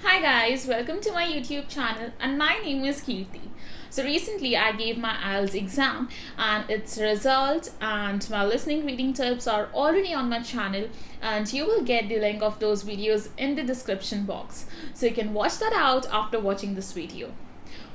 Hi guys, welcome to my YouTube channel and my name is Kirti. So recently I gave my IELTS exam and its result and my listening reading tips are already on my channel, and you will get the link of those videos in the description box. So you can watch that out after watching this video.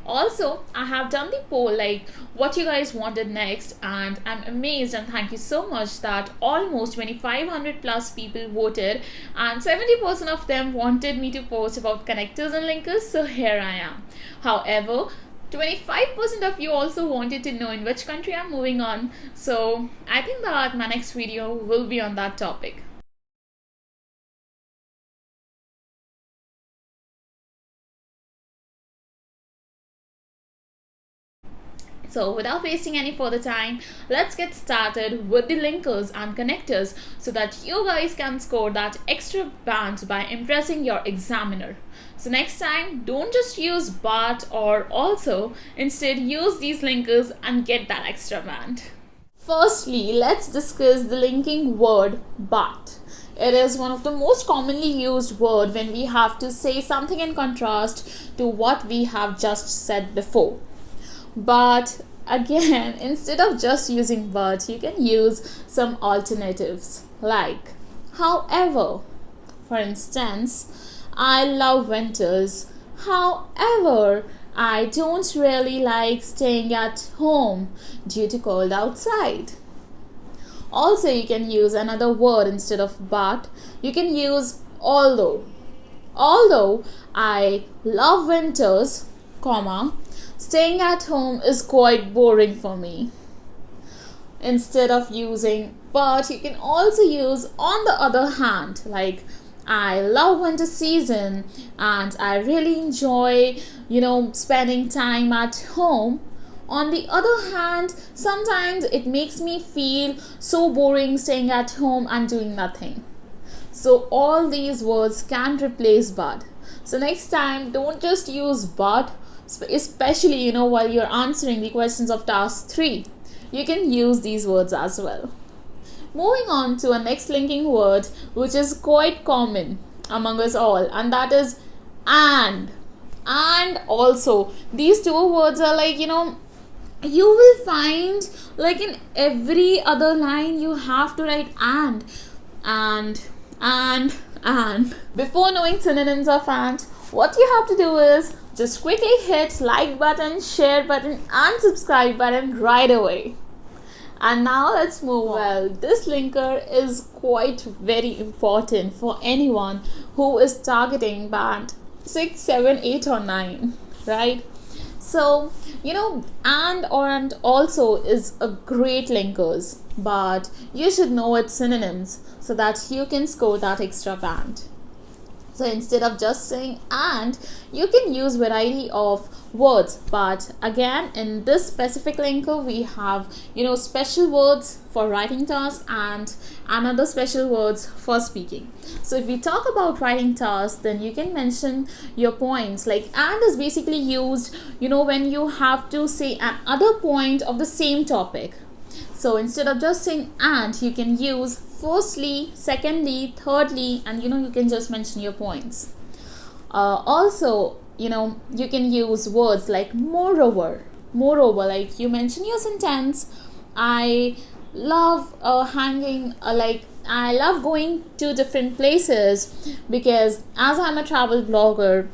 Also, I have done the poll like what you guys wanted next, and I'm amazed and thank you so much that almost 2500 plus people voted and 70% of them wanted me to post about connectors and linkers, so here I am. However, 25% of you also wanted to know in which country I'm moving on, so I think that my next video will be on that topic. So without wasting any further time, let's get started with the linkers and connectors so that you guys can score that extra band by impressing your examiner. So next time, don't just use but or also, instead use these linkers and get that extra band. Firstly, let's discuss the linking word but. It is one of the most commonly used word when we have to say something in contrast to what we have just said before. But again, instead of just using but, you can use some alternatives like however. For instance, I love winters. However, I don't really like staying at home due to cold outside. Also, you can use another word instead of but. You can use although. Although I love winters, comma, staying at home is quite boring for me. Instead of using but, you can also use on the other hand, like I love winter season and I really enjoy, spending time at home. On the other hand, sometimes it makes me feel so boring staying at home and doing nothing. So all these words can replace but. So next time, don't just use but, especially while you're answering the questions of task 3. You can use these words as well. Moving on to our next linking word, which is quite common among us all, and that is and also. These two words are like, you will find like in every other line you have to write and before knowing synonyms of and, what you have to do is just quickly hit like button, share button and subscribe button right away. And now let's move on. Well, this linker is quite very important for anyone who is targeting band 6, 7, 8 or 9, right? So, and or and also is a great linkers, but you should know its synonyms so that you can score that extra band. So instead of just saying and, you can use variety of words. But again, in this specific linker, we have, special words for writing tasks and another special words for speaking. So if we talk about writing tasks, then you can mention your points. Like and is basically used, when you have to say another point of the same topic. So instead of just saying and, you can use firstly, secondly, thirdly, and you can just mention your points. Also, you can use words like moreover. Moreover, like you mention your sentence. I love I love going to different places because as I'm a travel blogger,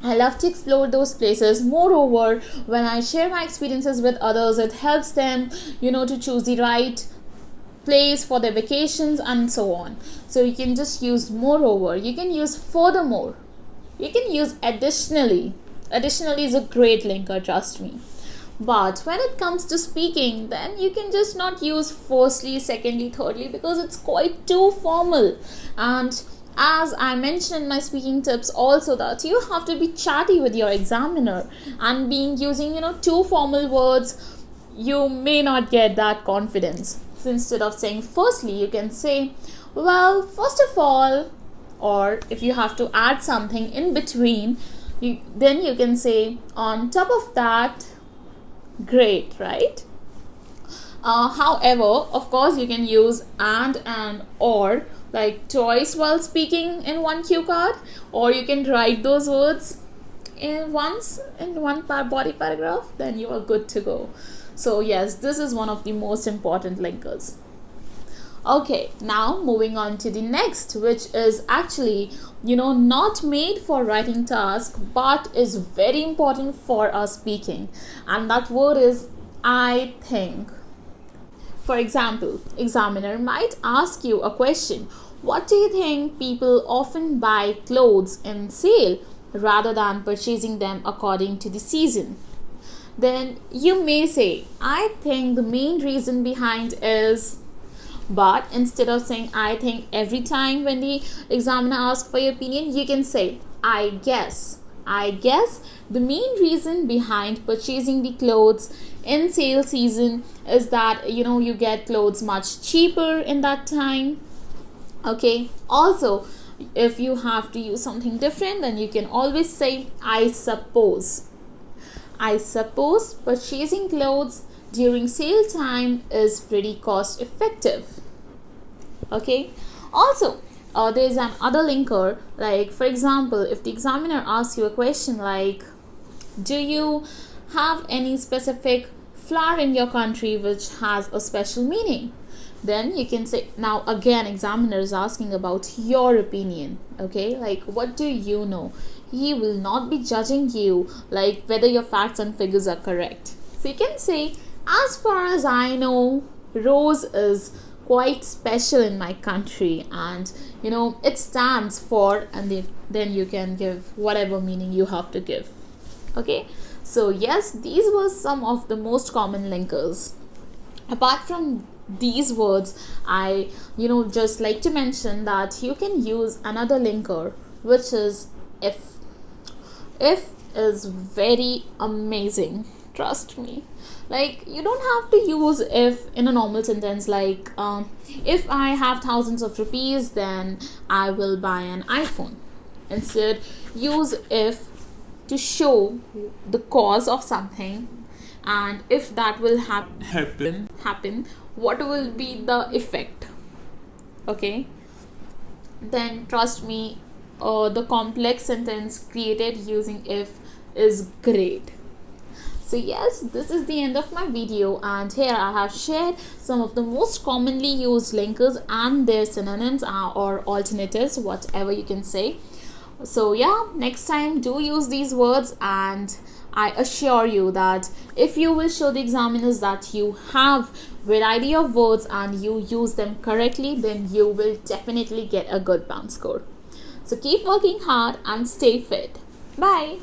I love to explore those places. Moreover, when I share my experiences with others, it helps them, to choose the right place for their vacations and so on. So you can just use moreover. You can use furthermore. You can use additionally. Additionally is a great linker, trust me. But when it comes to speaking, then you can just not use firstly, secondly, thirdly because it's quite too formal. And as I mentioned in my speaking tips also, that you have to be chatty with your examiner, and using too formal words, you may not get that confidence. So instead of saying firstly, you can say, well, first of all, or if you have to add something in between, then you can say on top of that, great, right? However, of course, you can use and or like twice while speaking in one cue card, or you can write those words in one body paragraph, then you are good to go. So yes, this is one of the most important linkers. Okay, now moving on to the next, which is actually not made for writing task but is very important for our speaking, and that word is I think. For example, examiner might ask you a question: what do you think people often buy clothes in sale rather than purchasing them according to the season? Then you may say, I think the main reason behind is, but instead of saying I think every time when the examiner asks for your opinion, you can say I guess. I guess the main reason behind purchasing the clothes in sale season is that you get clothes much cheaper in that time. Okay, also if you have to use something different, then you can always say I suppose. I suppose purchasing clothes during sale time is pretty cost effective. Okay, also there's an other linker, like for example, if the examiner asks you a question like, do you have any specific flower in your country which has a special meaning? Then you can say, now again examiner is asking about your opinion. Okay, like what do you know? He will not be judging you like whether your facts and figures are correct. So you can say, as far as I know, rose is quite special in my country, and it stands for, and then you can give whatever meaning you have to give. Okay, so yes, these were some of the most common linkers. Apart from these words, I just like to mention that you can use another linker, which is if. If is very amazing, trust me. Like you don't have to use if in a normal sentence, like if I have thousands of rupees, then I will buy an iPhone. Instead, use if to show the cause of something, and if that will happen, what will be the effect. Okay, then trust me, the complex sentence created using if is great. So yes, this is the end of my video, and here I have shared some of the most commonly used linkers and their synonyms or alternatives, whatever you can say. So yeah, next time do use these words, and I assure you that if you will show the examiners that you have variety of words and you use them correctly, then you will definitely get a good bounce score. So keep working hard and stay fit. Bye.